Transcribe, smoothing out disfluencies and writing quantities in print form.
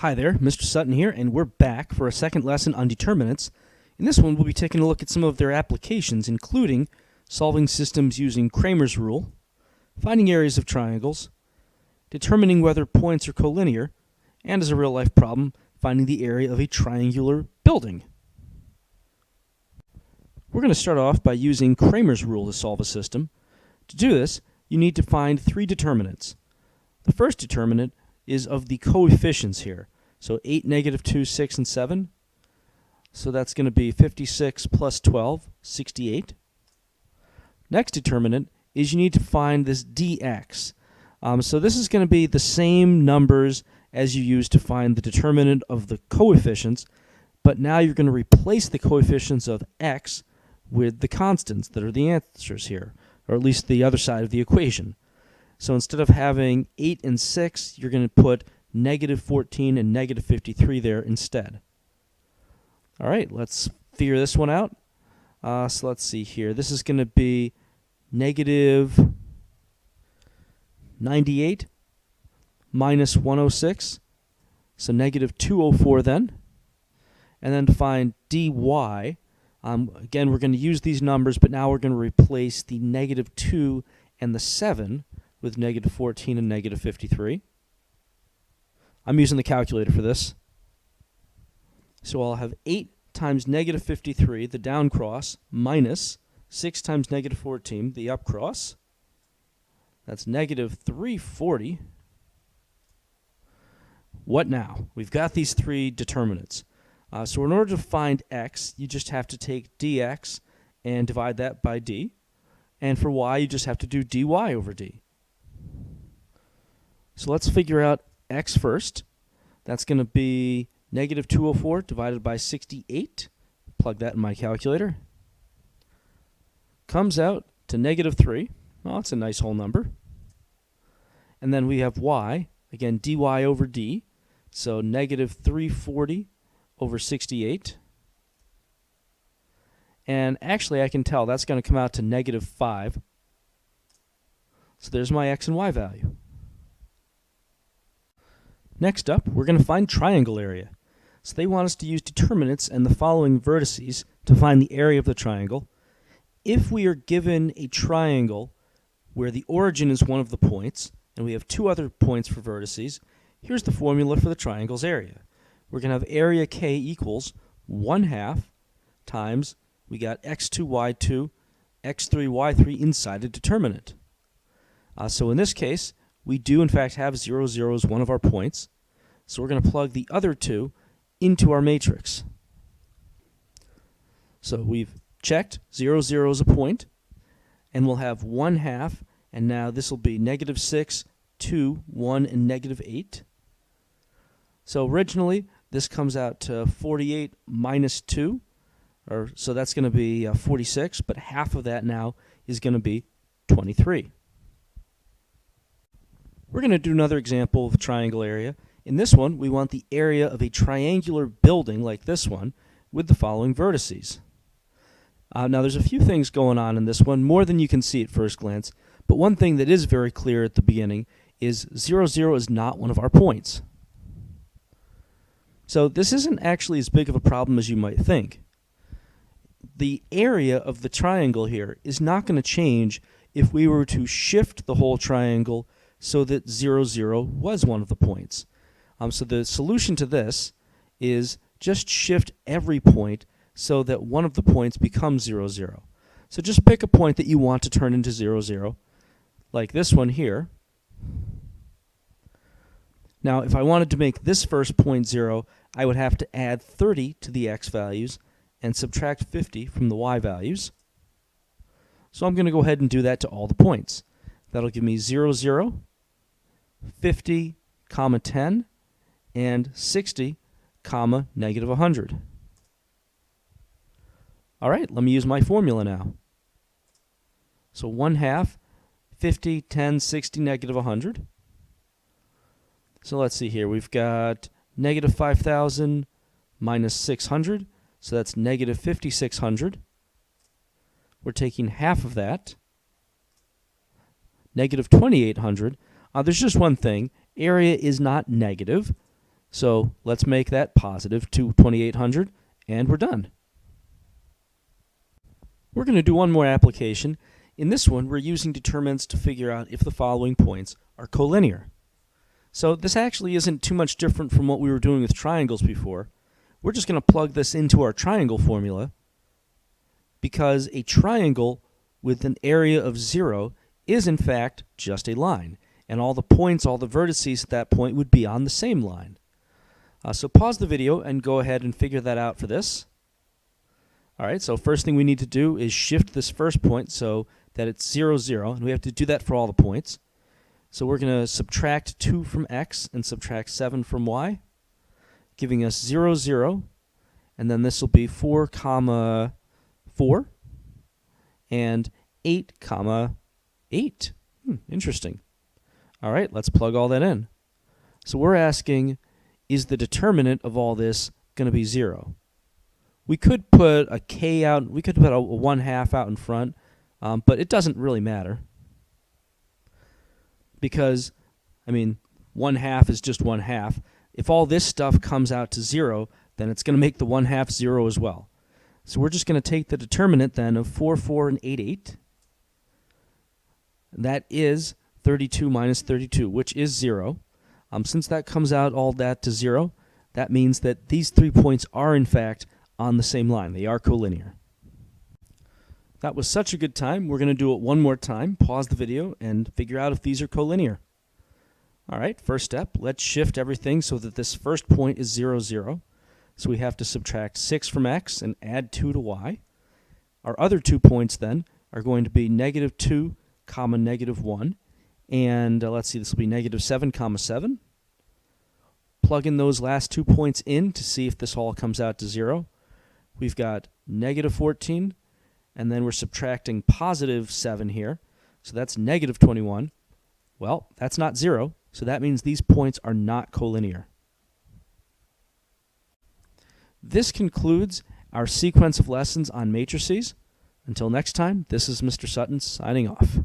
Hi there, Mr. Sutton here, and we're back for a second lesson on determinants. In this one, we'll be taking a look at some of their applications, including solving systems using Kramers Rule, finding areas of triangles, determining whether points are collinear, and as a real-life problem, finding the area of a triangular building. We're going to start off by using Kramers Rule to solve a system. To do this, you need to find three determinants. The first determinant is of the coefficients here. So 8, negative 2, 6, and 7. So that's going to be 56 plus 12, 68. Next determinant is you need to find this dx. So this is going to be the same numbers as you used to find the determinant of the coefficients, but now you're going to replace the coefficients of x with the constants that are the answers here, or at least the other side of the equation. So instead of having 8 and 6, you're going to put negative 14 and negative 53 there instead. All right, let's figure this one out. So let's see here. This is going to be negative 98 minus 106, so negative 204 then. And then to find dy, again, we're going to use these numbers, but now we're going to replace the negative 2 and the 7 with negative 14 and negative 53. I'm using the calculator for this. So I'll have 8 times negative 53, the down cross, minus 6 times negative 14, the up cross. That's negative 340. What now? We've got these three determinants. So in order to find x, you just have to take dx and divide that by d. And for y, you just have to do dy over d. So let's figure out x first. That's going to be negative 204 divided by 68. Plug that in my calculator. Comes out to negative 3. Well, that's a nice whole number. And then we have y, again, dy over d. So negative 340 over 68. And actually, I can tell that's going to come out to negative 5. So there's my x and y value. Next up, we're going to find triangle area. So they want us to use determinants and the following vertices to find the area of the triangle. If we are given a triangle where the origin is one of the points, and we have two other points for vertices, here's the formula for the triangle's area. We're going to have area K equals 1/2 times, we got x2, y2, x3, y3 inside a determinant. So in this case, we do in fact have 0, 0 as one of our points. So we're going to plug the other two into our matrix. So we've checked 0, 0 is a point, and we'll have 1/2, and now this will be negative 6, 2, 1, and negative 8. So originally, this comes out to 48 minus 2, so that's going to be 46, but half of that now is going to be 23. We're going to do another example of triangle area. In this one, we want the area of a triangular building like this one with the following vertices. Now, there's a few things going on in this one, more than you can see at first glance, but one thing that is very clear at the beginning is 0, 0 is not one of our points. So this isn't actually as big of a problem as you might think. The area of the triangle here is not going to change if we were to shift the whole triangle so that 0, 0 was one of the points. So the solution to this is just shift every point so that one of the points becomes 0, 0. So just pick a point that you want to turn into 0, 0, like this one here. Now, if I wanted to make this first point 0, I would have to add 30 to the x values and subtract 50 from the y values. So I'm going to go ahead and do that to all the points. That'll give me 0, 0, 50, 10, and 60, negative 100. All right, let me use my formula now. So 1/2, 50, 10, 60, negative 100. So let's see here. We've got negative 5,000 minus 600, so that's negative 5,600. We're taking half of that, negative 2,800. There's just one thing. Area is not negative, So let's make that positive 2800, and we're done. We're going to do one more application. In this one, we're using determinants to figure out if the following points are collinear. So this actually isn't too much different from what we were doing with triangles before. We're just going to plug this into our triangle formula, because a triangle with an area of 0 is in fact just a line, and all the points, all the vertices at that point would be on the same line. So pause the video and go ahead and figure that out for this. Alright, so first thing we need to do is shift this first point so that it's 0, 0, and we have to do that for all the points. So we're going to subtract 2 from x and subtract 7 from y, giving us 0, 0, and then this will be 4, 4, and 8, 8. Interesting. All right, let's plug all that in. So we're asking, is the determinant of all this going to be 0? We could put a k out, we could put a 1/2 out in front, but it doesn't really matter. Because, I mean, 1/2 is just 1/2. If all this stuff comes out to 0, then it's going to make the 1/2 0 as well. So we're just going to take the determinant then of 4, 4, and 8, 8. That is 32 minus 32, which is 0. Since that comes out all that to 0, that means that these 3 points are in fact on the same line. They are collinear. That was such a good time. We're going to do it one more time. Pause the video and figure out if these are collinear. All right, first step, let's shift everything so that this first point is 0, 0. So we have to subtract 6 from x and add 2 to y. Our other 2 points then are going to be negative 2, comma negative 1. And let's see, this will be negative 7, comma 7. Plug in those last 2 points in to see if this all comes out to 0. We've got negative 14, and then we're subtracting positive 7 here. So that's negative 21. Well, that's not 0, so that means these points are not collinear. This concludes our sequence of lessons on matrices. Until next time, this is Mr. Sutton signing off.